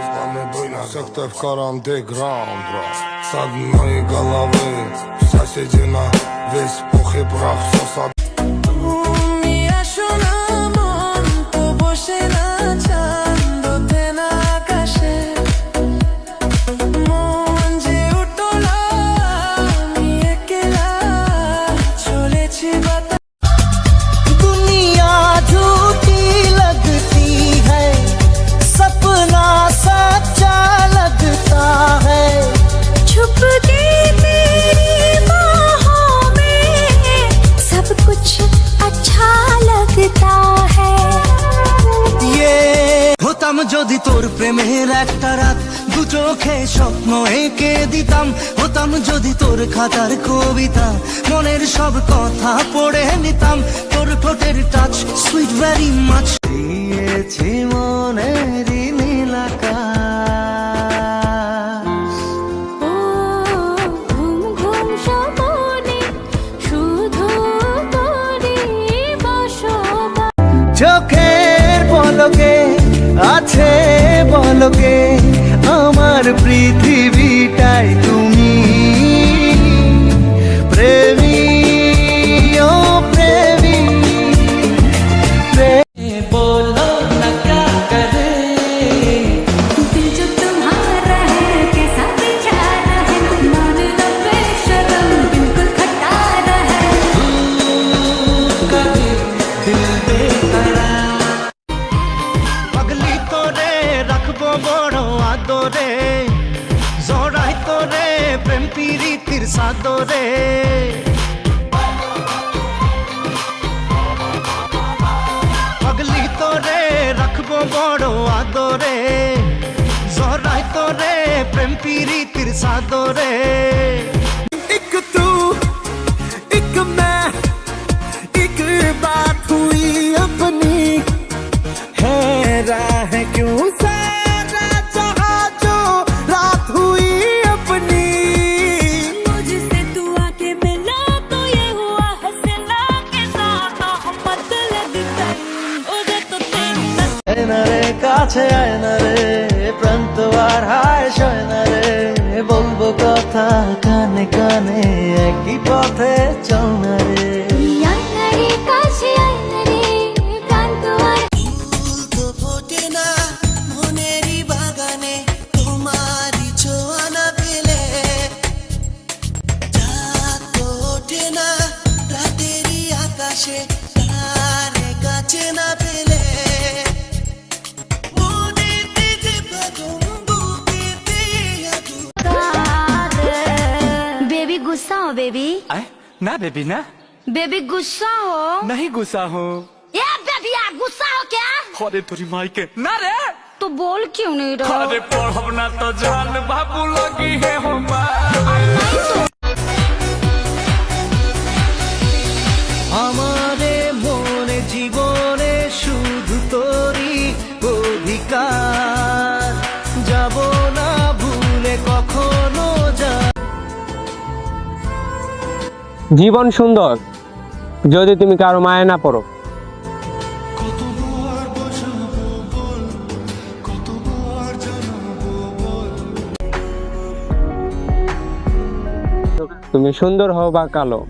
С вами были секта в underground, брат. С одной головы соседи на весь пух и прах. Все сад. হতাম যদি তোর প্রেমের একটা রাত দু চোখে স্বপ্ন এঁকে দিতাম, হতাম যদি তোর খাতার কবিতা মনের সব কথা পড়ে নিতাম, তোর ঠোঁটের টাচ সুইট ভেরি মাচ দিয়েছি মনের নীলাকা। চোখের পলকে আছে বলকে আমার পৃথিবীটাই তুমি, প্রেমী ও প্রেমী बोलो ना क्या करे दिल जो तुम्हारा है कैसा बेचारा है, मान लो बेशरम बिल्कुल खटारा है। कभी दिल बेकरार पगली तोरे रखबो बड़ो आदरे, জড়াই তোরে প্রেম প্রীতির সাদরে। পগলি তোরে রাখবো বড় আদরে, জড়াই তোরে প্রেম প্রীতির সাদরে। एक तू एक मैं एक बात हुई अपनी, है राह क्यों सारा जहां जो रात हुई अपनी। मुझसे तू आके मिला तो ये हुआ हंसना के साथ मोहब्बत लग गई, उधर तो तेरी আয়নারে কাছে আয়নারে প্রান্ত আর হায় শয়নারে, বলবো কথা কানে কানে একই পথে চল না রে। আয়নারে কাছে আয়নারে প্রান্ত আর ফুল তো ফোটে না মনেরই বাগানে তোমারই ছোঁয়া না পেলে, চাঁদ তো ওঠে না রাতেরই আকাশে তারে কাছে না পেলে। মনেতে যে বাদন বুকেতে আগুন। बेबी गुस्सा हो बेबी, ना बेबी ना, बेबी गुस्सा हो। नहीं गुस्सा हूँ। ये बेबी यार गुस्सा हो क्या? अरे तोरी माई के ना रे, तो बोल क्यों नहीं रहा? अरे पढ़ब ना तो जान बाबू लगी है हमार। আমারে মনে জীবনে শুধু তোরই অধিকার, যাব না ভুলে কখনো যা। জীবন সুন্দর যদি তুমি কারো মায়ে না পড়ো। তুমি সুন্দর হও বা কালো,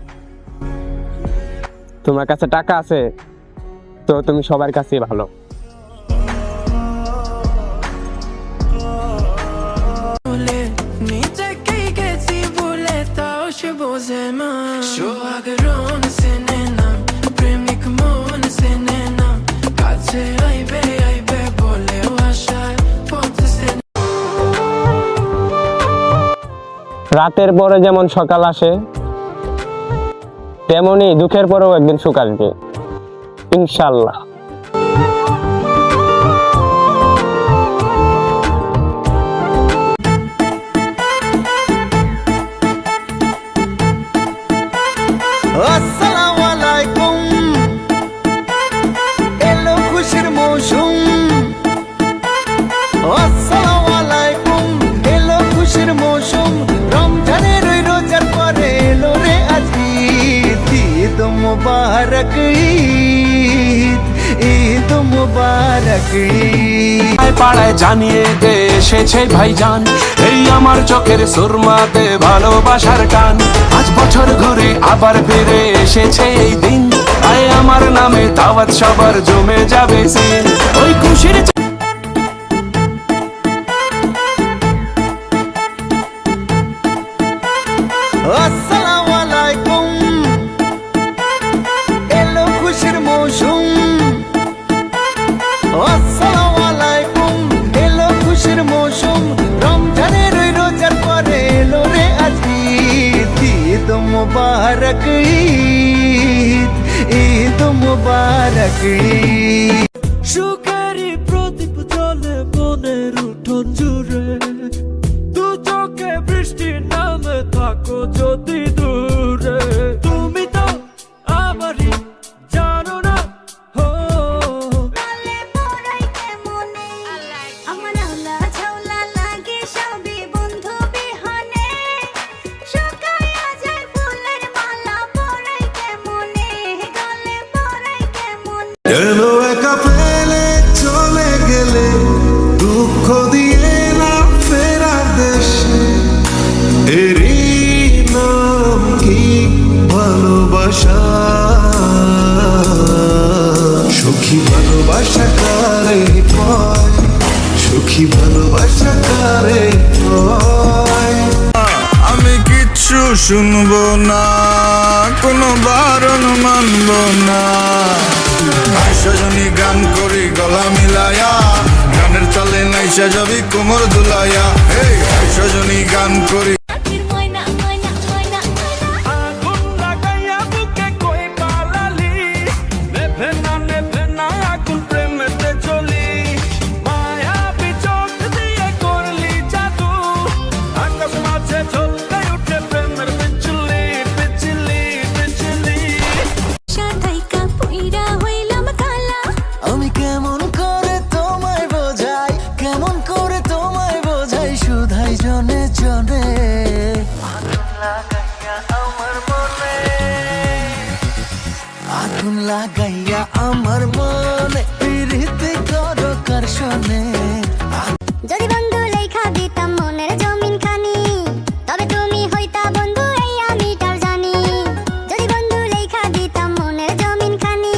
তোমার কাছে টাকা আছে তো তুমি সবার কাছেই ভালো। রাতের পরে যেমন সকাল আসে তেমনি দুঃখের পরেও একদিন সুখ আসবে ইনশাআল্লাহ। আসসালামু আলাইকুম, এলো খুশির মৌসুম। আসসালামু আলাইকুম, এলো খুশির মৌসুম। রমজানের ওই রোজার পরে এলো রে আজ ঈদ, ঈদ মুবারক ঈদ, ঈদ ঈদ মুবারক ঈদ। পাড়ায় জানিয়ে দে এসেছে ভাইজান, এই আমার চোখের সুরমাতে ভালোবাসার টান। আজ বছর ঘুরে আবার ফিরে এসেছে এই দিন, আয় আমার নামে দাওয়াত সবার জমে যাবে সিন। ওই খুশির আসসালামু আলাইকুম, এলো খুশির মৌসুম। আসসালামু আলাইকুম, এলো খুশির মৌসুম। রমজানের ওই রোজার পরে এলো রে আজ ঈদ। ঈদ মুবারক ঈদ, ঈদ মুবারক ঈদ। সুখেরই প্রদীপ জ্বলে মনের উঠোন জুড়ে, দু চোখে বৃষ্টি নামে থাকো যদি দূরে। তুমি তো আমারই জানো না হো। বলে পড়াই কেমনে আমার আওলা ঝাউলা লাগে সবই বন্ধু বিহনে, শুকায়া যায় ফুলের মালা পড়াই কেমনে, গলে পড়াই কেমনে। কেন একা ফেলে চলে গেলে, দুঃখ দিয়ে না ফেরা দেশে, এরই নাম কি ভালোবাসা? সুখী ভালোবাসা কারে কয়, সুখী ভালোবাসা কারে কয়? আমি কিচ্ছু শুনবো না, কোনো বারণ মানবো না। সজনী গান করি গলা মিলায়া, গানের তালে নাইসা যাবি কোমর দুলাইয়া। এই সজনী গান করি আখির ময়না ময়না ময়না ময়না আগুন লাগাইয়া বুকে কই পালালি, নেভে না আগুন প্রেমেতে চলি। মায়াবী চোখ দিয়ে করলি জাদু, আকাশ মাঝে ঝলকাই উঠে প্রেমের বিচলি বিচলি বিচলি। সাথাইকা পইরা হইলাম কালা। আমি কেমন করে তোমায় বোঝাই, কেমন করে তোমায় বোঝাই, শুধাই জনে জনে। আগুন লাগাইয়া আমার মনে, পিরিতে করো কারশনে। যদি বন্ধু লেখা দিতাম মনের জমিন খানি, তবে তুমি হইতা বন্ধু এই আমি তার জানি। যদি বন্ধু লেখা দিতাম মনের জমিন খানি,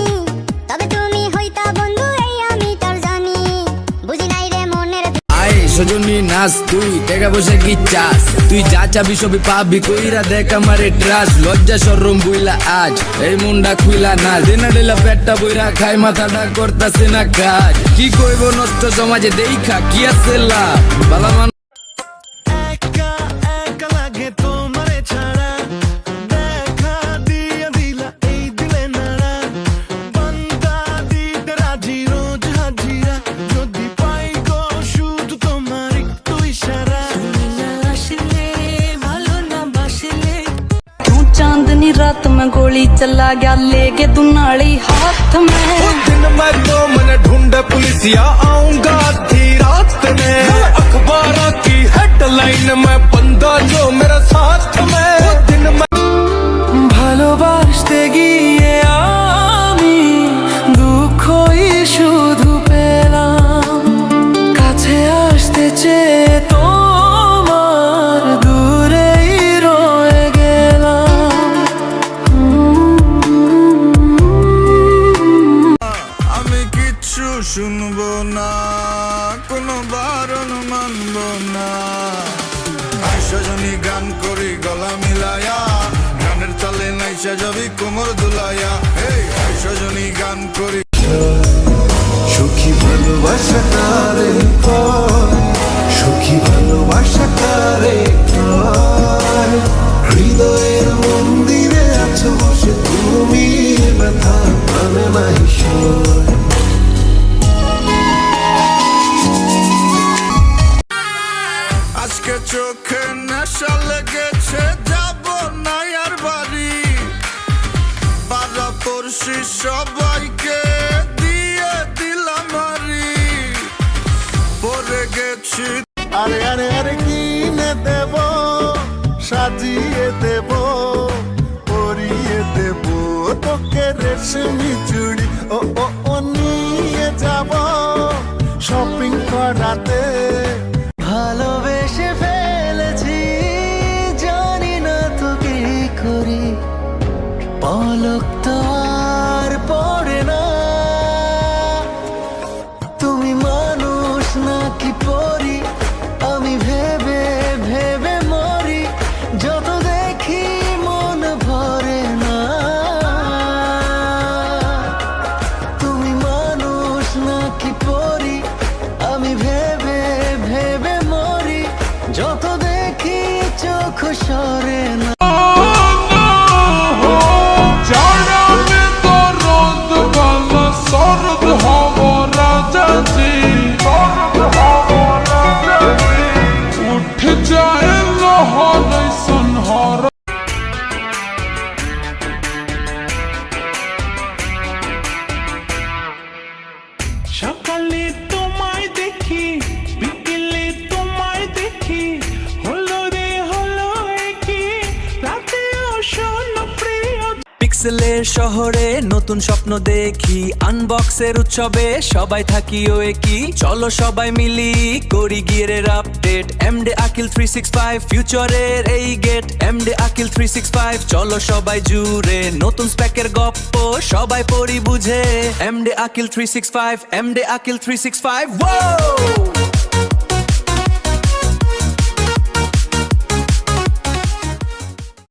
তবে তুমি হইতা বন্ধু এই আমি তার জানি। বুঝি নাই রে মনের আয় সজনী নাচ, তুই টাকা পয়সা কি চাস? তুই যা চাবি সবই পাবি, কইরা দেখ আমারে ট্রাস্ট। লজ্জা শরম বুইলা আজ এই মুন্ডা খুইলা না, দিনা দিলা পেটটা বইরা খাই, মাথাটা করতাছে না কাজ। কি কইব নষ্ট সমাজে দেখা কি আছে লাভ? বালা মানুষ একা একা লাগে তোমারে ছাড়া, দেখা দিয়া দিলা এই দিলে নাড়া। বান্দা দিতে রাজি রোজ হাজিরা, যদি পাই গো শুধু তোমার একটু ইশারা। আসলে ভালো না বাসলে, तू चांदनी रात में गोली चला गया लेके तू नाली हाथ में। दिन मैं तो मन ढूंढे पुलिसिया, आऊंगा आधी रात में। अखबारों की हेडलाइन में बंदा जो मेरे साथ में। दिन में ভালোবাসতে গিয়ে আমি দুঃখই শুধু পেলাম, কাছে আসতে চেয়ে তোমার দূরেই রয়ে গেলাম। আমি কিচ্ছু শুনবো না, কোনো বারণ মানবো না। সজনী গান করি গলা মিলায়া, গানের তালে নাইসা যাবি কোমর দুলাইয়া। এই সজনী গান করি সুখী ভালোবাসা কারে কয়, সুখী ভালোবাসা কারে কয়? হৃদয়ের মন্দিরে আছো বসে তুমি, ব্যথা মানে নাই সয়। আজকে চোখে নেশা লেগেছে, যাব না আর বাড়ি। পাড়া পড়শি সবাইকে দিয়ে দিলাম মারি, পড়ে গেছি। আরে আরে আরে কিনে দেব, সাজিয়ে দেব, পরিয়ে দেব তোকে রেশমি চুড়ি। ও ও ও নিয়ে করাতে ভালোবেসে ফেলেছি, জানি না তো কি করি, পলক তো আর পড়ে না। তুমি মানুষ নাকি পরি, আমি ভেবে ভেবে মরি, যত দেখি মন ভরে না। তুমি মানুষ নাকি পরি, আমি ভেবে ভেবে মরি, যত দেখি চোখ সরে না। সকালে তোমায় দেখি, বিকেলে তোমায় দেখি, হলো রে হলো কি রাতেও শোনো প্রিয়। পিক্সেলের শহরে নতুন স্বপ্ন দেখি, আনবক্সের উৎসবে সবাই থাকি ও কি, চলো সবাই মিলি করি গিয়ারের আপডেট। এমডি আকিল 365 ফিউচারের এই গেট, এমডি আকিল 365 চলো সবাই জুড়ে, নতুন স্প্যাকের গপ্প সবাই পড়ি বুঝে। MD Akil 365, MD Akil 365, wow.